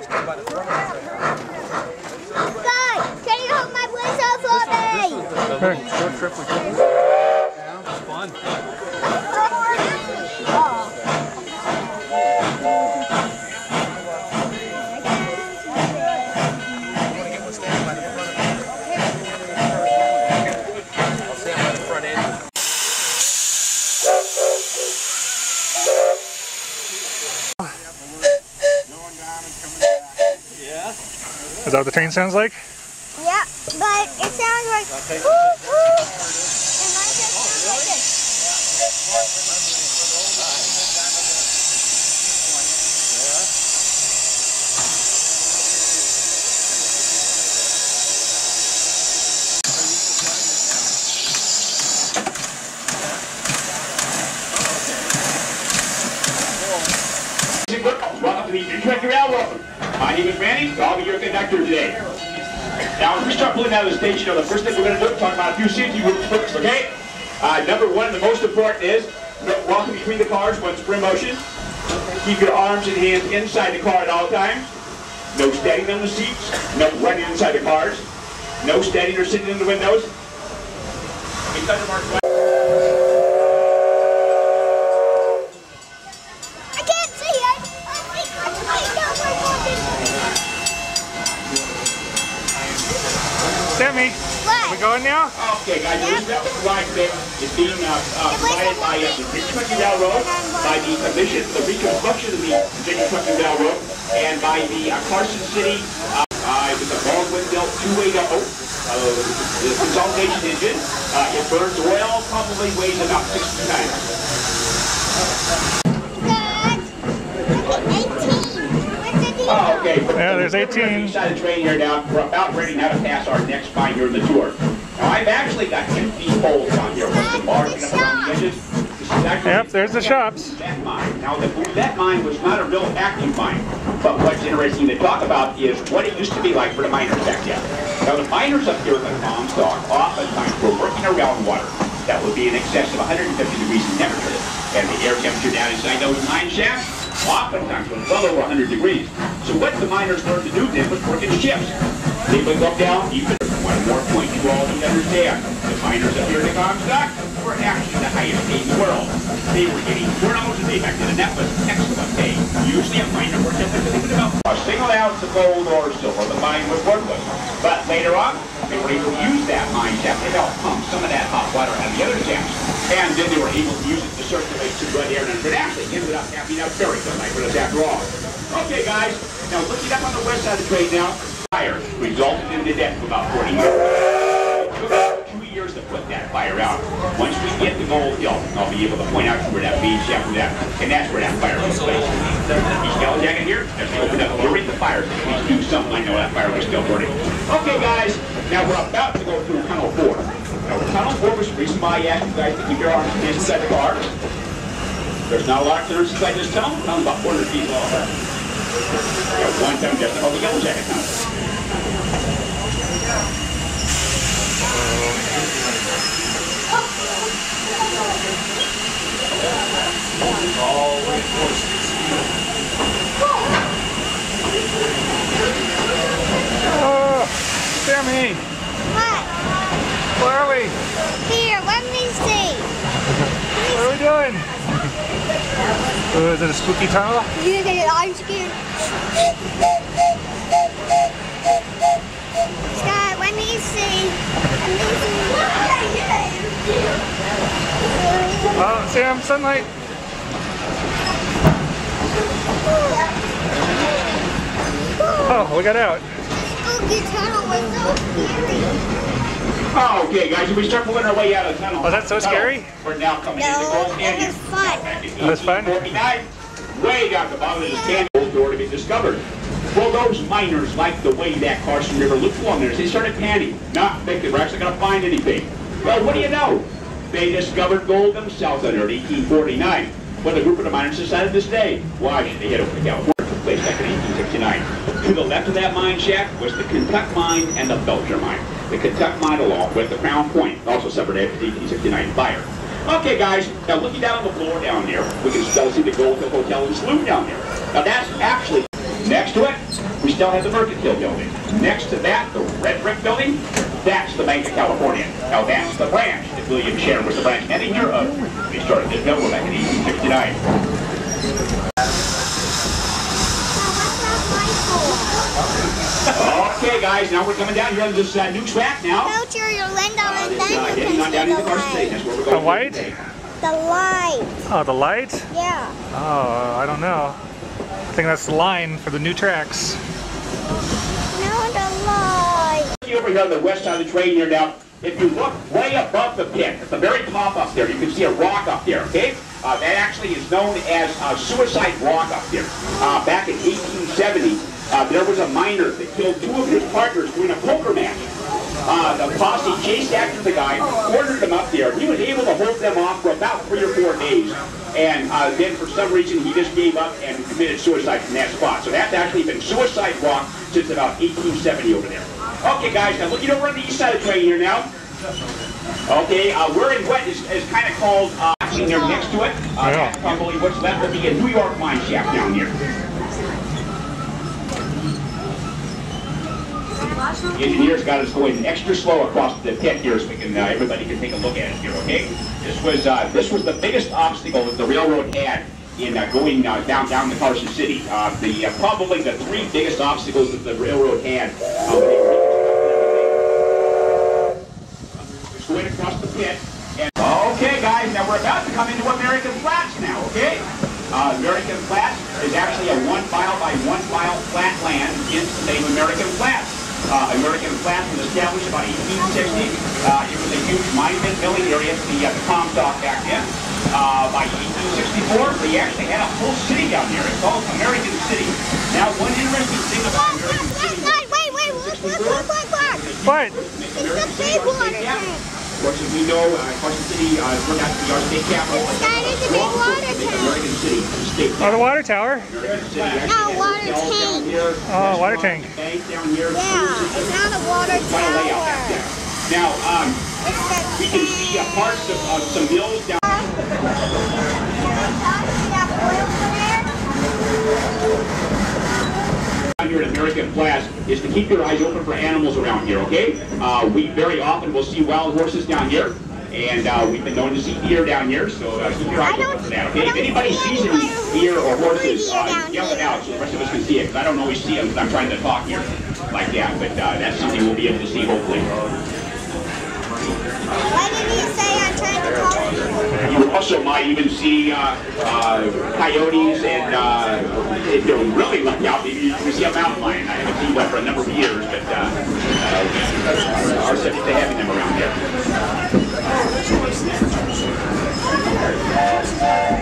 Can you hold my whistle for me? Hey, short trip we took. Yeah, it was fun. Is that what the train sounds like? Yeah, but it sounds like woo, woo. And mine just sounds like this. Welcome to the Virginia and Truckee Railroad. My name is Randy, so I'll be your conductor today. Now, as we start pulling out of the station, the first thing we're going to do is talk about a few safety rules first, okay? Number one, and the most important is, walking between the cars when sprint motion. Keep your arms and hands inside the car at all times. No standing on the seats. No running inside the cars. No standing or sitting in the windows. Sammy, What? we going now? Okay, guys, this ride today is being provided by the Virginia and Truckee Railroad, by the commission, the reconstruction of the Virginia and Truckee Railroad, and by the Carson City with the Baldwin-built 280. The consolidation engine. It burns oil, probably weighs about 60 times. Oh, okay. Yeah, there's 18. Side of the train here now. We're about ready now to pass our next bind here in the tour. Now, I've actually got empty holes on here with the bars up around the edges. Yep, there's the shops. That mine. Now, that mine was not a real active mine, but what's interesting to talk about is what it used to be like for the miners back then. Now, the miners up here in the Comstock oftentimes were working around water that would be in excess of 150 degrees in temperature, and the air temperature down inside those mine shafts oftentimes was well over 100 degrees. So what the miners learned to do then was work in shifts. They would go down even one more point you all need to understand. The miners up here in the Comstock were actually the highest paid in the world. They were getting $4 a day back then, and that was excellent pay. Usually a miner worked at about a single ounce of gold or silver. The mine was worthless. But later on, they were able to use that mine shaft to help pump some of that hot water out of the other shafts. And then they were able to use it to circulate some good air, and it actually ended up having a very good night with us after all. Okay, guys, now looking up on the west side of the train now, fire resulted in the death of about 40 years. It took about 2 years to put that fire out. Once we get to Gold Hill, I'll be able to point out where that main shaft was at, and that's where that fire took place. These yellow jacket here, as they opened up during the fire, they need to do something. I know that fire was still burning. Okay, guys, now we're about to go through Tunnel 4. Now, Tunnel 4 was the reason why I asked you guys to keep your arms and hands inside the car. There's not a lot of clearance inside this tunnel. The tunnel's about 400 feet long. Got one time just called the yellow jacket tunnel. Oh, Sammy, What? where are we? Here, let me see. What are we doing? Oh, is it a spooky tunnel? I'm scared. Scott, let me see. Oh, Sam, sunlight. Oh, we got out. Spooky tunnel was so scary. Oh, okay, guys, if we start pulling our way out of the tunnel. Was that so scary? We're now coming into Gold Canyon. It was fun. It was fun? 1949, way down the bottom of the canyon, gold door to be discovered. Well, those miners liked the way that Carson River looked along there. They started panicking, not thinking we're actually going to find anything. Well, what do you know? They discovered gold themselves under 1849. When a group of the miners decided to stay, why should they head over to California? It took place back in 1869. To the left of that mine shaft was the Kentucky mine and the Belcher mine. The Kentucky mine along with the Crown Point, also suffered after the 1869 fire. Okay, guys, now looking down on the floor down there, we can still see the Gold Hill Hotel and Saloon down there. Now that's actually, next to it, we still have the Mercantile Building. Next to that, the red brick building, that's the Bank of California. Now that's the branch that William Sharon was the branch manager of. We started this railroad back in 1869. Okay, guys, now we're coming down here on this new track now. Filter your Linda and Getting on down into Carson City. That's where we're going. The light? The light. Oh, the light? Yeah. Oh, I don't know. I think that's the line for the new tracks. No, the light. Over here on the west side of the train here now, if you look way above the pit, at the very top up there, you can see a rock up there, okay? That actually is known as Suicide Rock up there. Back in 1870, there was a miner that killed two of his partners during a poker match. The posse chased after the guy, ordered him up there. He was able to hold them off for about 3 or 4 days. And then for some reason he just gave up and committed suicide from that spot. So that's actually been Suicide Rock since about 1870 over there. Okay guys, now looking over on the east side of the train here now. Okay, we're in what is kind of called, there next to it. That's probably what's left of the New York mine shaft down here. The engineers got us going extra slow across the pit here so we can, everybody can take a look at it here, okay? This was the biggest obstacle that the railroad had in going down to Carson City. Probably the 3 biggest obstacles that the railroad had. Going across the pit. And, okay, guys, now we're about to come into American Flats now, okay? American Flats is actually a 1 mile by 1 mile flat land, hence the name American Flats. American Flats was established about 1860. It was a huge mine milling area for the Comstock back then. By 1864, they actually had a whole city down there. It's called American City. Now, one interesting thing about American City... Look. What? It's a big water tank. Of course, as we know, Carson City turned out to be our state capital. That is a big water tank. American City, state Oh, the water tower? No, water tank. Oh, water tank. Yeah, it's not a water tower. Now, we can see parts of some mills down here at American Flats is to keep your eyes open for animals around here, okay? We very often will see wild horses down here, and we've been known to see deer down here, so keep your eyes open for that, okay? If anybody sees any deer or horses, yell it out so the rest of us can see it, because I don't always see them because I'm trying to talk here like that, but that's something we'll be able to see, hopefully. Why didn't you say I'm trying to call you? You also might even see coyotes, and if you're really lucky out, maybe you can see a mountain lion. I haven't seen one for a number of years, but are subject to having them around here.